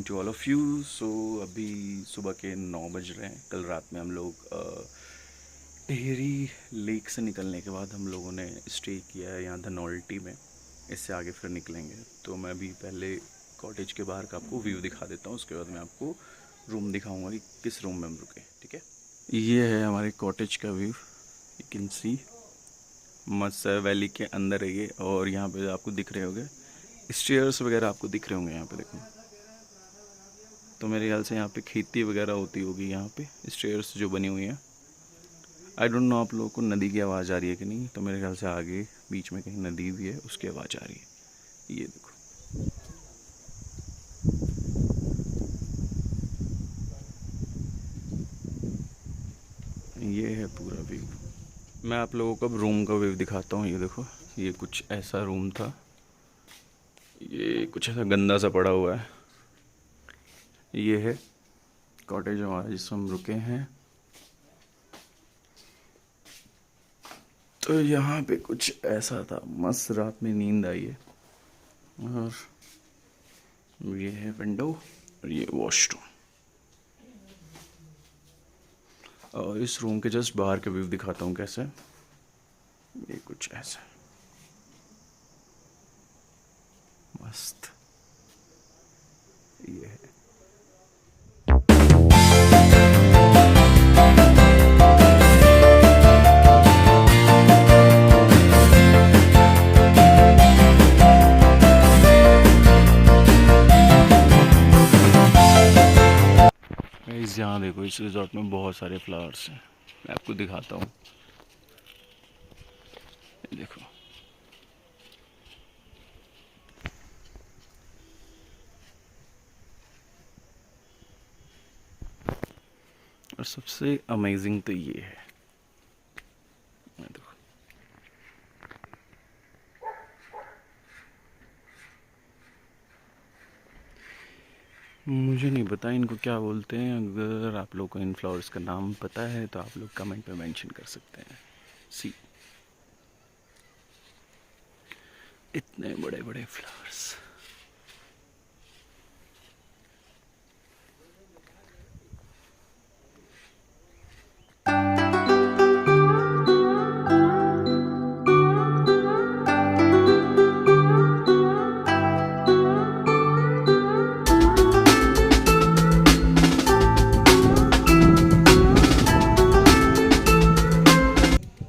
Morning to all of you. So अभी सुबह के 9 बज रहे हैं। कल रात में हम लोग टिहरी लेक से निकलने के बाद हम लोगों ने स्टे किया है यहाँ धनौल्टी में। इससे आगे फिर निकलेंगे। तो मैं अभी पहले कॉटेज के बाहर का आपको व्यू दिखा देता हूँ, उसके बाद मैं आपको रूम दिखाऊंगा कि किस रूम में हम रुके। ठीक है, ये है हमारे कॉटेज का व्यू। यू कैन सी मस्त वैली के अंदर है ये, और यहाँ पे आपको दिख रहे होंगे स्टेयर्स वगैरह, आपको दिख रहे होंगे यहाँ पे देखो। तो मेरे ख्याल से यहाँ पे खेती वगैरह होती होगी यहाँ पे, स्टेयर्स जो बनी हुई हैं। आई डोंट नो आप लोगों को नदी की आवाज़ आ रही है कि नहीं। तो मेरे ख्याल से आगे बीच में कहीं नदी भी है, उसकी आवाज़ आ रही है। ये देखो, ये है पूरा व्यू। मैं आप लोगों को अब रूम का व्यू दिखाता हूँ। ये देखो, ये कुछ ऐसा रूम था, ये कुछ ऐसा गंदा सा पड़ा हुआ है। ये है कॉटेज हमारा जिसमें हम रुके हैं। तो यहाँ पे कुछ ऐसा था, मस्त रात में नींद आई है। और ये है विंडो और ये वॉशरूम। और इस रूम के जस्ट बाहर का व्यू दिखाता हूँ कैसे। ये कुछ ऐसा मस्त ये है। यहाँ देखो, इस रिजॉर्ट में बहुत सारे फ्लावर्स हैं। मैं आपको दिखाता हूँ, देखो। और सबसे अमेजिंग तो ये है, देखो। मुझे नहीं पता इनको क्या बोलते हैं। अगर आप लोग को इन फ्लावर्स का नाम पता है तो आप लोग कमेंट में मेंशन कर सकते हैं। सी, इतने बड़े बड़े फ्लावर्स।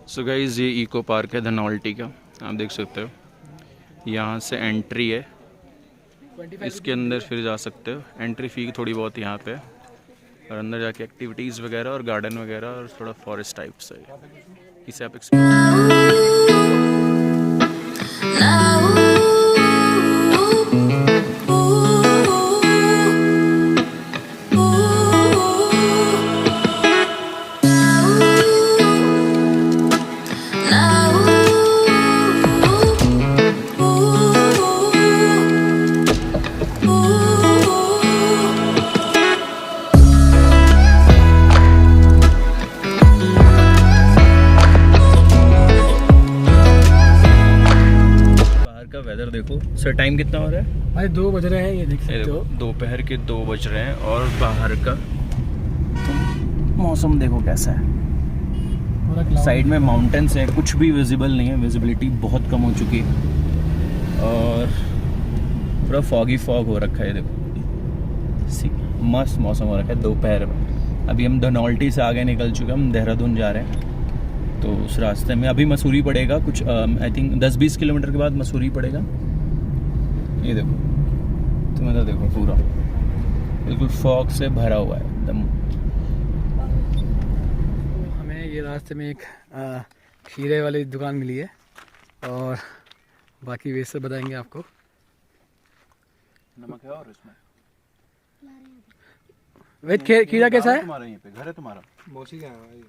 सो गाइस, ये इको पार्क है धनौल्टी का, आप देख सकते हो। यहाँ से एंट्री है, इसके अंदर फिर जा सकते हो। एंट्री फ़ी थोड़ी बहुत यहाँ पे है, और अंदर जाके एक्टिविटीज़ वगैरह और गार्डन वगैरह और थोड़ा फॉरेस्ट टाइप से है। इसे आप वेदर देखो। सर टाइम कितना हो रहा है? भाई 2 बज रहे हैं, ये देख सकते हो। दोपहर के 2 बज रहे हैं और बाहर का मौसम देखो कैसा है। साइड में माउंटेन्स है, कुछ भी विजिबल नहीं है, विजिबिलिटी बहुत कम हो चुकी है और पूरा फॉगी फॉग हो रखा है। देखो, मस्त मौसम हो रखा है दोपहर में। अभी हम धनौल्टी से आगे निकल चुके हैं, हम देहरादून जा रहे हैं। तो उस रास्ते में अभी मसूरी पड़ेगा, कुछ आई थिंक 10-20 किलोमीटर के बाद मसूरी पड़ेगा। ये देखो, तुम्हें तो देखो पूरा बिल्कुल फॉग से भरा हुआ है एकदम। हमें ये रास्ते में एक खीरे वाली दुकान मिली है, और बाकी वे सब बताएंगे आपको। नमक है और इसमें वेद खीरा कैसा है? तुम्हारा यहीं पे घर है तुम्हारा? मौसी का है।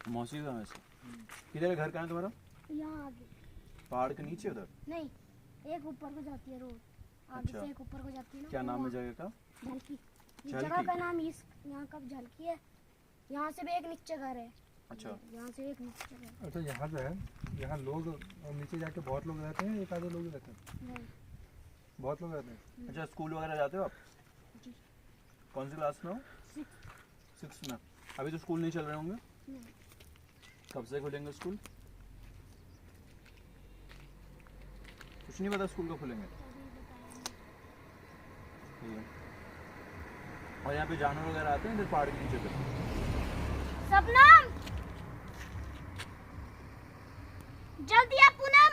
मौसी का वैसे किधर घर कहाँ है तुम्हारा? यहाँ आगे, पहाड़ के नीचे उधर? नहीं, एक ऊपर को जाती है रोड, आगे अच्छा। से एक ऊपर को जाती है ना। क्या नाम है जगह का? झलकी। इस झलकी? जगह का नाम इस यहाँ का झलकी है। यहाँ से भी एक नीचे घर है। अच्छा, यहाँ से एक नीचे घर। अच्छा, यहाँ जो है, यहाँ लोग नीचे जाके बहुत लोग रहते हैं, एक आधे लोग रहते हैं? नहीं, बहुत लोग रहते हैं। अच्छा, स्कूल वगैरह जाते हो आप? कौन सी क्लास में हो? 6th में। अभी तो स्कूल नहीं चल रहे होंगे? कब से खुलेंगे स्कूल? कुछ नहीं पता स्कूल कब खुलेंगे। और यहाँ पे जानवर वगैरह आते हैं इधर पहाड़ के नीचे पे? सबनम जल्दी आ पूनम,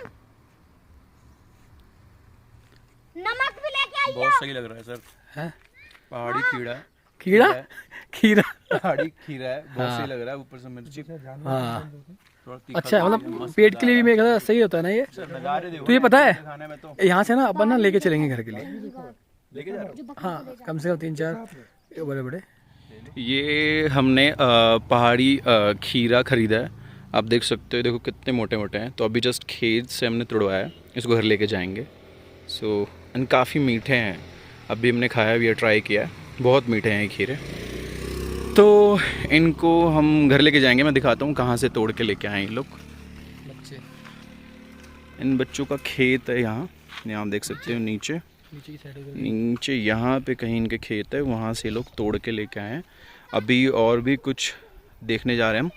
नमक भी लेके आइए। बहुत सही लग रहा है सर। हैं? पहाड़ी कीड़ा है। कीड़ा खीरा। पहाड़ी खीरा है, बहुत सही लग रहा है। ऊपर से मिर्ची। हाँ थोड़ा तीखा अच्छा, भी है, मतलब मस्त पेट के लिए भी नज़ारा मेरे ख्याल से सही होता है ना ये। है। नज़ारे देखो तो ये ना, पता है खाने में तो यहाँ से ना अपन ना लेके चलेंगे घर के लिए। लेके जा रहे हो? हाँ कम से कम 3-4 बड़े बड़े। ये हमने पहाड़ी खीरा खरीदा है। आप देख सकते हो, देखो कितने मोटे मोटे हैं। तो अभी जस्ट खेत से हमने तुड़वाया है, इसको घर लेके जाएंगे। सो एंड काफ़ी मीठे हैं। अभी हमने खाया भी है, ट्राई किया है, बहुत मीठे हैं ये खीरे। तो इनको हम घर लेके जाएंगे। मैं दिखाता हूँ कहाँ से तोड़ के लेके आए ये लोग। बच्चे इन बच्चों का खेत है यहाँ आप देख सकते हो। नीचे नीचे की साइड नीचे यहाँ पे कहीं इनके खेत है, वहाँ से लोग तोड़ के लेके आए हैं। अभी और भी कुछ देखने जा रहे हैं हम,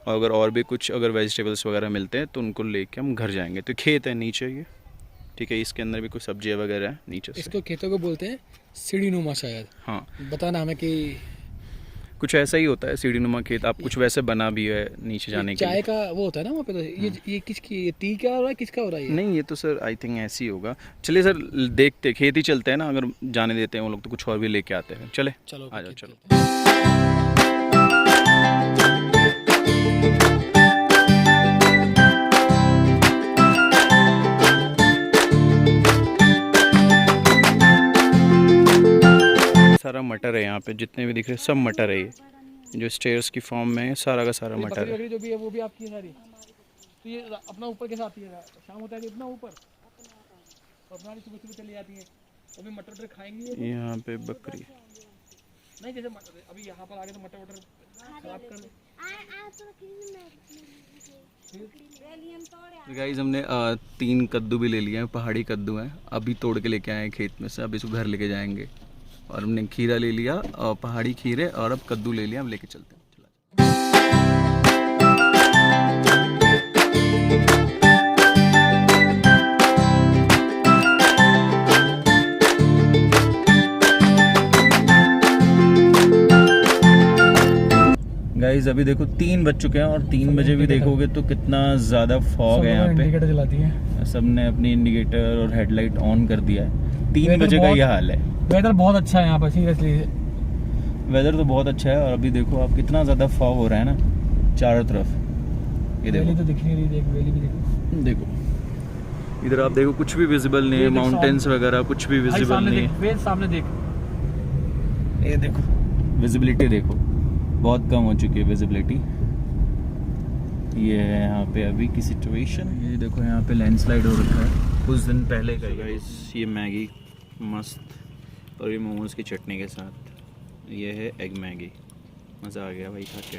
और अगर और भी कुछ अगर वेजिटेबल्स वगैरह मिलते हैं तो उनको लेके हम घर जाएंगे। तो खेत है नीचे ये, ठीक है। इसके अंदर भी कुछ सब्जियाँ वगैरह है नीचे से। इसको खेतों को बोलते हैं सीढ़ीनुमा शायद। हाँ बताना हमें कि कुछ ऐसा ही होता है सीढ़ी नुमा खेत। आप कुछ वैसे बना भी है नीचे जाने के चाय लिए। का वो होता है ना वहाँ पे। तो ये किसकी, ये टी क्या हो रहा है, किसका हो रहा है ये? नहीं ये तो सर आई थिंक ऐसे ही होगा। चलिए सर देखते, खेत ही चलते हैं ना, अगर जाने देते हैं वो लोग तो कुछ और भी लेके आते हैं। चले चलो आ जाओ खेत चलो। चलते हैं। सारा मटर है यहाँ पे, जितने भी दिख रहे हैं सब मटर है। ये जो स्टेयर्स की फॉर्म में है, सारा का सारा ये मटर बकरी है। वकरी जो भी है वो भी आपकी है सारी। तो ये अपना ऊपर कैसे आती है? शाम होता है अपना ऊपर अपना सुबह सुबह चली जाती है। अभी मटर वटर खाएंगी ये? यहाँ पे बकरी। नहीं जैसे मटर अभी यहाँ पर आगे तो मटर वटर खराब कर ले। तो गाइस हमने 3 कद्दू भी ले लिए हैं, पहाड़ी कद्दू हैं। अभी तोड़ के लेके आए हैं खेत में से, अब इसको घर लेके जाएंगे। और हमने खीरा ले लिया, और पहाड़ी खीरे, और अब कद्दू ले लिया। अब लेके चलते हैं। गाइस अभी देखो 3 बज चुके हैं, और 3 बजे भी देखोगे तो कितना ज़्यादा फॉग है यहाँ पे। इंडिकेटर जलाती है। सबने अपनी इंडिकेटर और हेडलाइट ऑन कर दिया है। 3 बजे का ये हाल है। वेदर बहुत अच्छा है यहाँ पर सीरियसली। वेदर तो बहुत अच्छा है, और अभी देखो आप कितना ज़्यादा फॉग हो रहा है ना चारों तरफ। ये वैली देखो तो दिख नहीं रही, देख वैली भी देखो। देखो इधर आप देखो, कुछ भी विजिबल नहीं है। माउंटेन्स वगैरह कुछ भी विजिबल नहीं है। सामने देख, ये देखो विजिबिलिटी देखो, बहुत कम हो चुकी है विजिबिलिटी। ये है यहाँ पे अभी की सिचुएशन। ये देखो यहाँ पे लैंडस्लाइड हो रखा है कुछ दिन पहले का। ये मैगी मस्त, और ये मोमोज की चटनी के साथ। ये है एग मैगी, मज़ा आ गया भाई खा के।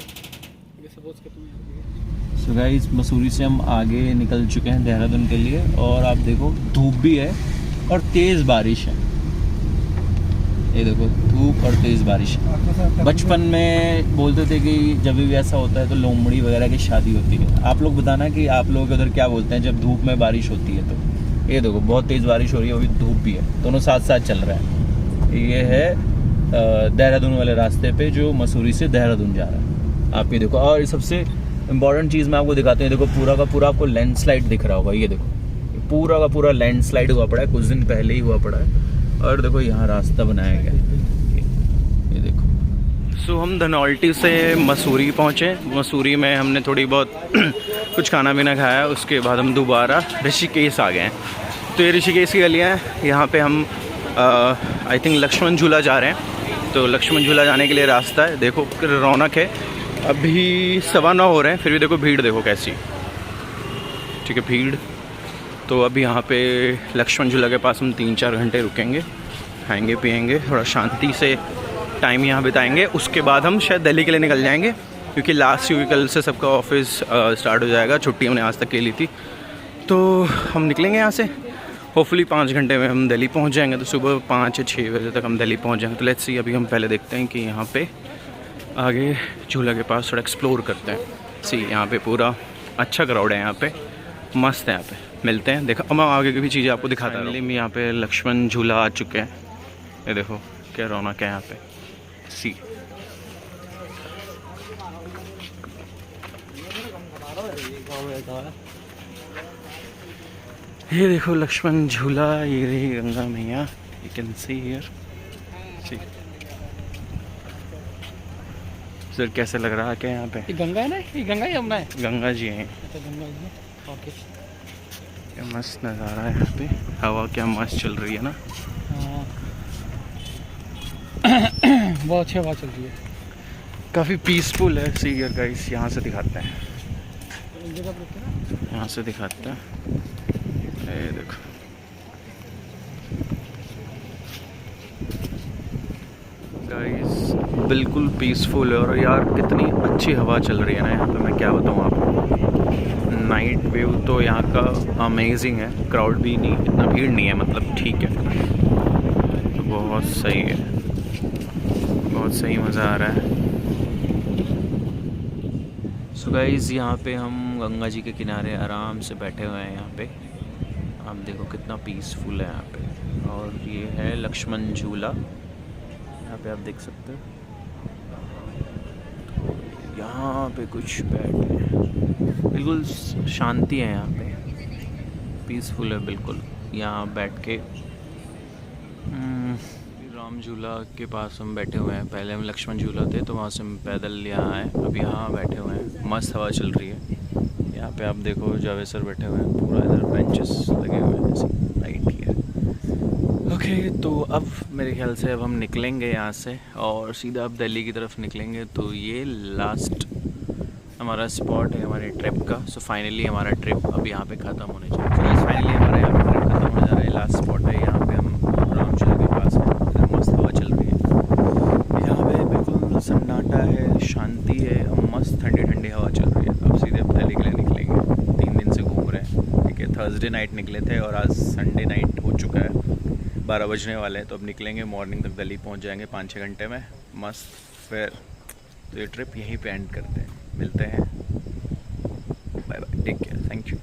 सो गाइस मसूरी से हम आगे निकल चुके हैं देहरादून के लिए, और आप देखो धूप भी है और तेज़ बारिश है। ये देखो धूप और तेज़ बारिश। बचपन में बोलते थे कि जब भी ऐसा होता है तो लोमड़ी वगैरह की शादी होती है। आप लोग बताना कि आप लोग उधर क्या बोलते हैं जब धूप में बारिश होती है। तो ये देखो बहुत तेज़ बारिश हो रही है, अभी धूप भी है, दोनों साथ साथ चल रहा है। ये है देहरादून वाले रास्ते पे जो मसूरी से देहरादून जा रहा है। आप ये देखो, और सबसे इम्पॉर्टेंट चीज़ मैं आपको दिखाता हूँ। देखो पूरा का पूरा आपको लैंडस्लाइड दिख रहा होगा। ये देखो पूरा का पूरा लैंडस्लाइड हुआ पड़ा है, कुछ दिन पहले ही हुआ पड़ा है। और देखो यहाँ रास्ता बनाया गया, ये देखो। सो हम धनौल्टी से मसूरी पहुँचे। मसूरी में हमने थोड़ी बहुत कुछ खाना पीना खाया, उसके बाद हम दोबारा ऋषिकेश आ गए हैं। तो ये ऋषिकेश की गलियाँ हैं। यहाँ पे हम आई थिंक लक्ष्मण झूला जा रहे हैं। तो लक्ष्मण झूला जाने के लिए रास्ता है, देखो रौनक है। अभी 9:15 हो रहे हैं, फिर भी देखो भीड़ देखो कैसी, ठीक है भीड़। तो अभी यहाँ पे लक्ष्मण झूला के पास हम 3-4 घंटे रुकेंगे, खाएंगे पिएंगे, थोड़ा शांति से टाइम यहाँ बिताएंगे। उसके बाद हम शायद दिल्ली के लिए निकल जाएंगे, क्योंकि लास्ट वीक कल से सबका ऑफिस स्टार्ट हो जाएगा। छुट्टी हमने आज तक ले ली थी, तो हम निकलेंगे यहाँ से होपफुली 5 घंटे में हम दिल्ली पहुंच जाएंगे, तो सुबह 5 या 6 बजे तक हम दिल्ली पहुंच जाएंगे। तो लेट्स सी, अभी हम पहले देखते हैं कि यहाँ पे आगे झूला के पास थोड़ा एक्सप्लोर करते हैं। सी यहाँ पे पूरा अच्छा क्राउड है, यहाँ पे मस्त है। यहाँ पे मिलते हैं, देखो मैं आगे की भी चीज़ें आपको दिखाता हूँ। मैं यहाँ पे लक्ष्मण झूला आ चुके हैं, ये देखो क्या रौनक है यहाँ पे। सी ये देखो लक्ष्मण झूला, ये रही गंगा मैया, you can see here. See sir कैसे लग रहा है क्या यहाँ पे? ये गंगा है ना, ये गंगा ही यमुना है? गंगा जी हैं। अच्छा गंगा जी है, ओके। क्या मस्त नज़ारा है यहाँ पे, हवा क्या मस्त चल रही है ना। हाँ बहुत अच्छी हवा चल रही है। काफ़ी पीसफुल है। सी हियर गाइस, यहाँ से दिखाते हैं, एक जगह पर रुकते हैं ना। यहाँ से दिखाते हैं, ये देखो गाइस बिल्कुल पीसफुल है। और यार कितनी अच्छी हवा चल रही है ना यहाँ पे, मैं क्या बताऊँ आपको। नाइट व्यू तो यहाँ का अमेजिंग है, क्राउड भी नहीं, इतना भीड़ नहीं है, मतलब ठीक है, तो बहुत सही है, बहुत सही मज़ा आ रहा है। सो गाइस यहाँ पे हम गंगा जी के किनारे आराम से बैठे हुए हैं। यहाँ पे आप देखो कितना पीसफुल है यहाँ पे। और ये है लक्ष्मण झूला, यहाँ पे आप देख सकते हो। तो यहाँ पे कुछ बैठे हैं, बिल्कुल शांति है यहाँ पे, पीसफुल है बिल्कुल। यहाँ बैठ के राम झूला के पास हम बैठे हुए हैं। पहले हम लक्ष्मण झूला थे तो वहाँ से हम पैदल यहाँ आए, अब यहाँ बैठे हुए हैं, मस्त हवा चल रही है। यहाँ पे आप देखो जावेद सर बैठे हुए हैं, पूरा इधर बेंचेस लगे हुए हैं, ऐसे लाइट ही है। ओके, तो अब मेरे ख्याल से अब हम निकलेंगे यहाँ से और सीधा अब दिल्ली की तरफ निकलेंगे। तो ये लास्ट हमारा स्पॉट है हमारे ट्रिप का। सो फाइनली हमारा ट्रिप अब यहाँ पे ख़त्म होने चाहिए। तो फाइनली हमारा यहाँ पे ट्रिप ख़त्म हो जा रहा है। लास्ट स्पॉट है यहाँ पे, हम रामचूला के पास है, इधर मस्त हवा चल रही है। यहाँ पे बिल्कुल सन्नाटा है, शांति है, मस्त ठंडी ठंडी हवा चल रही है। अब सीधे अब दिल्ली के लिए निकलेंगे। 3 दिन से घूम रहे हैं, ठीक है। थर्सडे नाइट निकले थे और आज संडे नाइट हो चुका है, 12 बजने वाले हैं। तो अब निकलेंगे, मॉर्निंग तक दिल्ली पहुंच जाएंगे 5-6 घंटे में, मस्त। फिर तो ये ट्रिप यहीं पे एंड करते हैं, मिलते हैं, bye bye, take care, thank you.